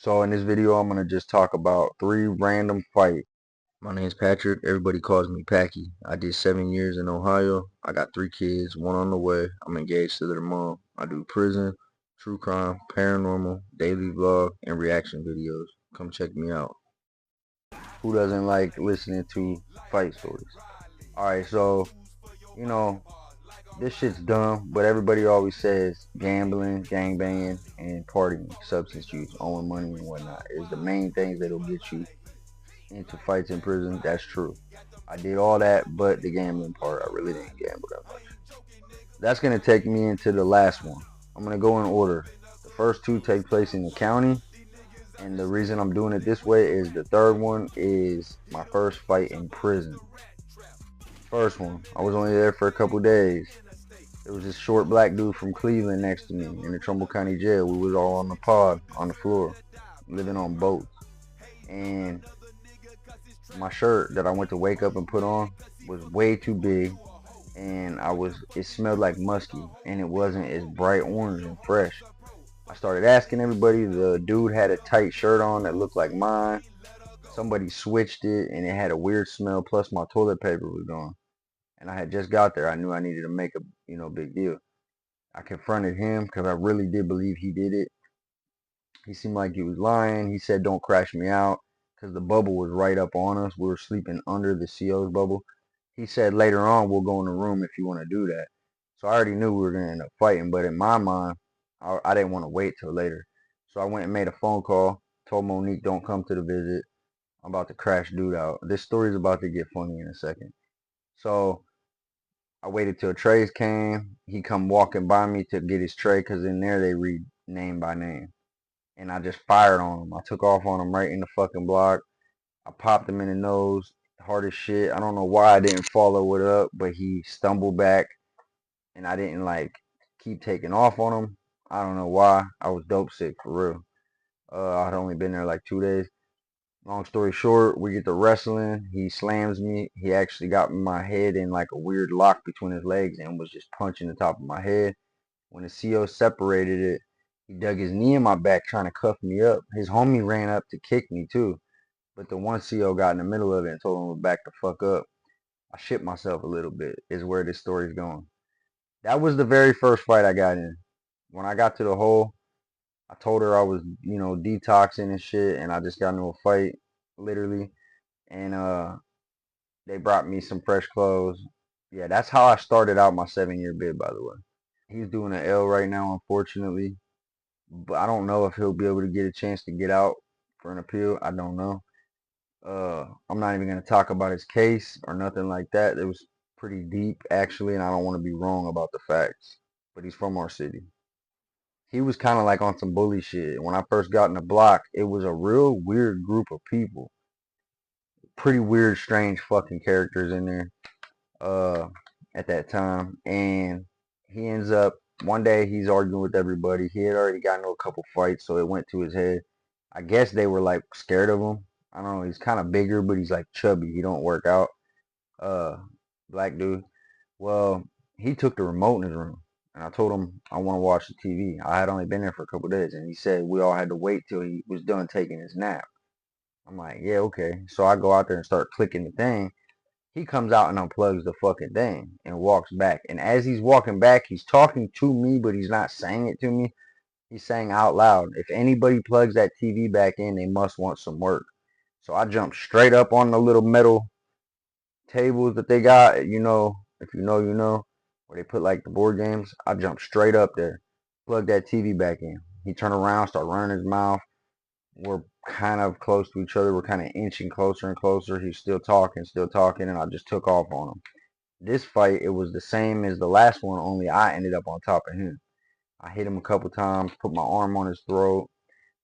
So in this video, I'm gonna just talk about three random fights. My name's Patrick. Everybody calls me Packy. I did 7 years in Ohio. I got 3 kids, one on the way. I'm engaged to their mom. I do prison, true crime, paranormal, daily vlog, and reaction videos. Come check me out. Who doesn't like listening to fight stories? Alright, so, you know, this shit's dumb, but everybody always says gambling, gangbanging, and partying, substance use, owing money and whatnot is the main things that'll get you into fights in prison. That's true. I did all that, but the gambling part, I really didn't gamble that much. That's going to take me into the last one. I'm going to go in order. The first two take place in the county, and the reason I'm doing it this way is the third one is my first fight in prison. First one, I was only there for a couple days. There was this short black dude from Cleveland next to me in the Trumbull County Jail. We was all on the pod, on the floor, living on boats. And my shirt that I went to wake up and put on was way too big, and it smelled like musky, and it wasn't as bright orange and fresh. I started asking everybody. The dude had a tight shirt on that looked like mine. Somebody switched it, and it had a weird smell. Plus, my toilet paper was gone, and I had just got there. I knew I needed to make a big deal. I confronted him because I really did believe he did it. He seemed like he was lying. He said, "Don't crash me out," because the bubble was right up on us. We were sleeping under the CO's bubble. He said, "Later on, we'll go in the room if you want to do that." So I already knew we were going to end up fighting, but in my mind, I didn't want to wait till later. So I went and made a phone call, told Monique, "Don't come to the visit. I'm about to crash dude out." This story is about to get funny in a second. So I waited till Trey's came. He come walking by me to get his tray because in there they read name by name. And I just fired on him. I took off on him right in the fucking block. I popped him in the nose hard as shit. I don't know why I didn't follow it up, but he stumbled back and I didn't like keep taking off on him. I don't know why. I was dope sick for real. I'd only been there like 2 days. Long story short, we get to wrestling. He slams me. He actually got my head in like a weird lock between his legs and was just punching the top of my head. When the CO separated it, he dug his knee in my back trying to cuff me up. His homie ran up to kick me too, but the one CO got in the middle of it and told him to back the fuck up. I shit myself a little bit, is where this story's going. That was the very first fight I got in. When I got to the hole, I told her I was, detoxing and shit, and I just got into a fight, literally. And they brought me some fresh clothes. Yeah, that's how I started out my 7 year bid, by the way. He's doing an L right now, unfortunately. But I don't know if he'll be able to get a chance to get out for an appeal. I don't know. I'm not even going to talk about his case or nothing like that. It was pretty deep, actually, and I don't want to be wrong about the facts. But he's from our city. He was kind of like on some bully shit. When I first got in the block, it was a real weird group of people. Pretty weird, strange fucking characters in there at that time. And he ends up, one day he's arguing with everybody. He had already gotten into a couple fights, so it went to his head. I guess they were like scared of him. I don't know. He's kind of bigger, but he's like chubby. He don't work out. Uh, Black dude. Well, he took the remote in his room, and I told him I want to watch the TV. I had only been there for a couple days, and he said we all had to wait till he was done taking his nap. I'm like, yeah, okay. So I go out there and start clicking the thing. He comes out and unplugs the fucking thing and walks back. And as he's walking back, he's talking to me, but he's not saying it to me. He's saying out loud, if anybody plugs that TV back in, they must want some work. So I jumped straight up on the little metal tables that they got, if you know, you know, where they put like the board games. I jumped straight up there, plugged that TV back in. He turned around, started running his mouth. We're kind of close to each other. We're kind of inching closer and closer. He's still talking, and I just took off on him. This fight, it was the same as the last one, only I ended up on top of him. I hit him a couple times, put my arm on his throat.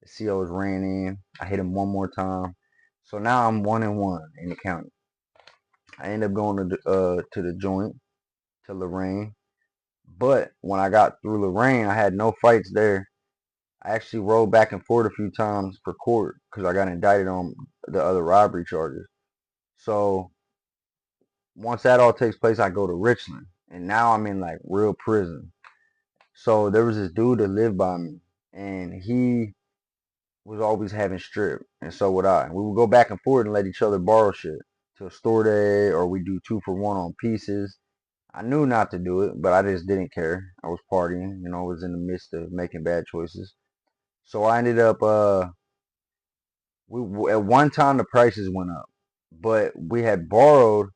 The COs ran in. I hit him one more time. So now I'm 1-1 in the county. I ended up going to the joint, to Lorraine. But when I got through Lorraine, I had no fights there. I actually rolled back and forth a few times for court because I got indicted on the other robbery charges. So once that all takes place, I go to Richland, and now I'm in like real prison. So there was this dude that lived by me, and was always having strip, and so would I. We would go back and forth and let each other borrow shit till store day, or we do 2 for 1 on pieces. I knew not to do it, but I just didn't care. I was partying, I was in the midst of making bad choices. So I ended up, at one time the prices went up, but we had borrowed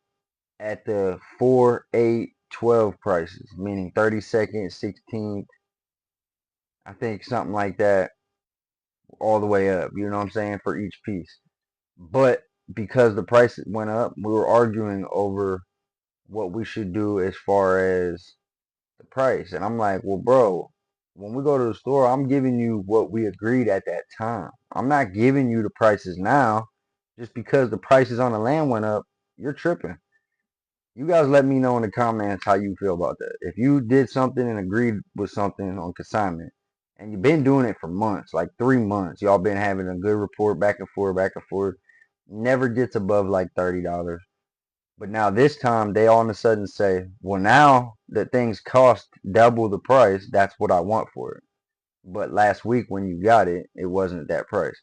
at the 4, 8, 12 prices, meaning 32nd, 16th, I think something like that, all the way up. You know what I'm saying, for each piece. But because the prices went up, we were arguing over what we should do as far as the price. And I'm like, well, bro, when we go to the store, I'm giving you what we agreed at that time. I'm not giving you the prices now. Just because the prices on the land went up, you're tripping. You guys let me know in the comments how you feel about that. If you did something and agreed with something on consignment, and you've been doing it for months, like 3 months, y'all been having a good report back and forth, never gets above like $30. But now this time they all of a sudden say, well, now that things cost double the price, that's what I want for it. But last week when you got it, it wasn't that price.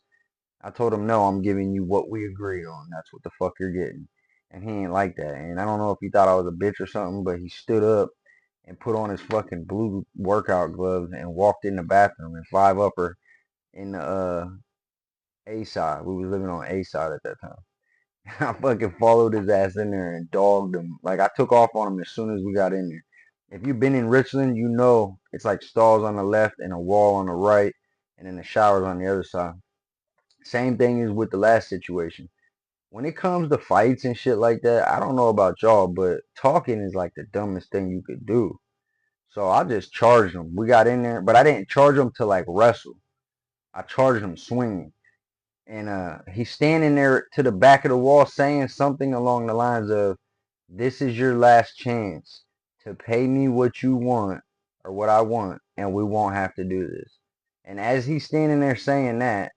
I told him, no, I'm giving you what we agreed on. That's what the fuck you're getting. And he ain't like that. And I don't know if he thought I was a bitch or something, but he stood up and put on his fucking blue workout gloves and walked in the bathroom in 5 Upper in the A side. We was living on A side at that time. I fucking followed his ass in there and dogged him. Like, I took off on him as soon as we got in there. If you've been in Richland, you know it's like stalls on the left and a wall on the right, and then the showers on the other side. Same thing is with the last situation. When it comes to fights and shit like that, I don't know about y'all, but talking is like the dumbest thing you could do. So I just charged him. We got in there, but I didn't charge him to like wrestle. I charged him swinging. And he's standing there to the back of the wall saying something along the lines of, this is your last chance to pay me what you want or what I want, and we won't have to do this. And as he's standing there saying that,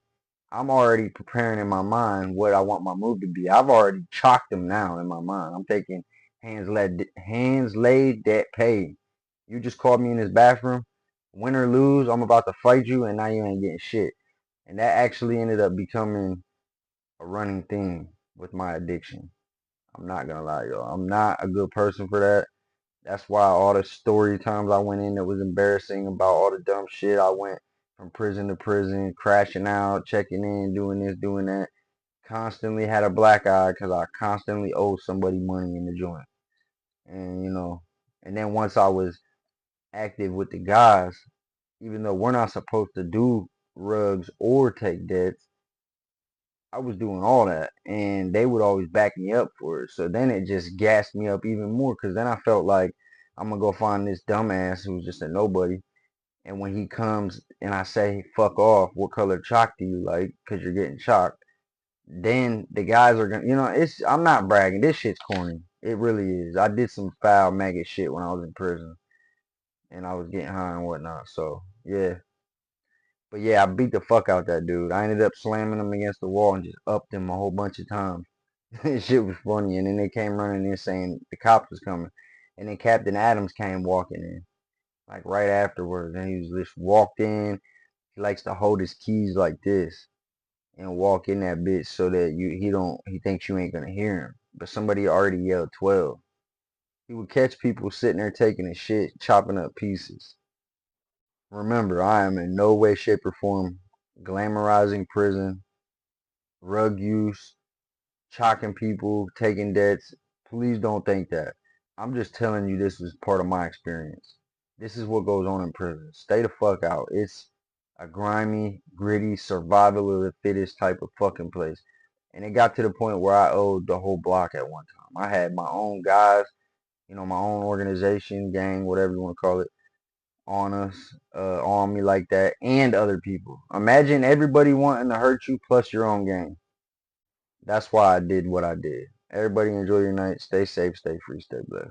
I'm already preparing in my mind what I want my move to be. I've already chalked him now in my mind. I'm thinking hands laid, that pay. You just called me in this bathroom. Win or lose, I'm about to fight you, and now you ain't getting shit. And that actually ended up becoming a running theme with my addiction. I'm not gonna lie, y'all. I'm not a good person for that. That's why all the story times I went in that was embarrassing about all the dumb shit. I went from prison to prison, crashing out, checking in, doing this, doing that. Constantly had a black eye because I constantly owed somebody money in the joint. And and then once I was active with the guys, even though we're not supposed to do rugs or take debts, I was doing all that, and they would always back me up for it. So then it just gassed me up even more, because then I felt like I'm gonna go find this dumbass who's just a nobody, and when he comes and I say, fuck off, what color chalk do you like? Because you're getting chalked. Then the guys are gonna, I'm not bragging. This shit's corny. It really is. I did some foul maggot shit when I was in prison, and I was getting high and whatnot. So yeah. But yeah, I beat the fuck out that dude. I ended up slamming him against the wall and just upped him a whole bunch of times. Shit was funny. And then they came running in saying the cops was coming. And then Captain Adams came walking in, like right afterwards. And he was just walked in. He likes to hold his keys like this and walk in that bitch so that he thinks you ain't gonna hear him. But somebody already yelled 12. He would catch people sitting there taking a shit, chopping up pieces. Remember, I am in no way, shape, or form glamorizing prison, rug use, chalking people, taking debts. Please don't think that. I'm just telling you this was part of my experience. This is what goes on in prison. Stay the fuck out. It's a grimy, gritty, survival of the fittest type of fucking place. And it got to the point where I owed the whole block at one time. I had my own guys, my own organization, gang, whatever you want to call it, on us, on me like that, and other people. Imagine everybody wanting to hurt you plus your own gang. That's why I did what I did. Everybody enjoy your night. Stay safe, stay free, stay blessed.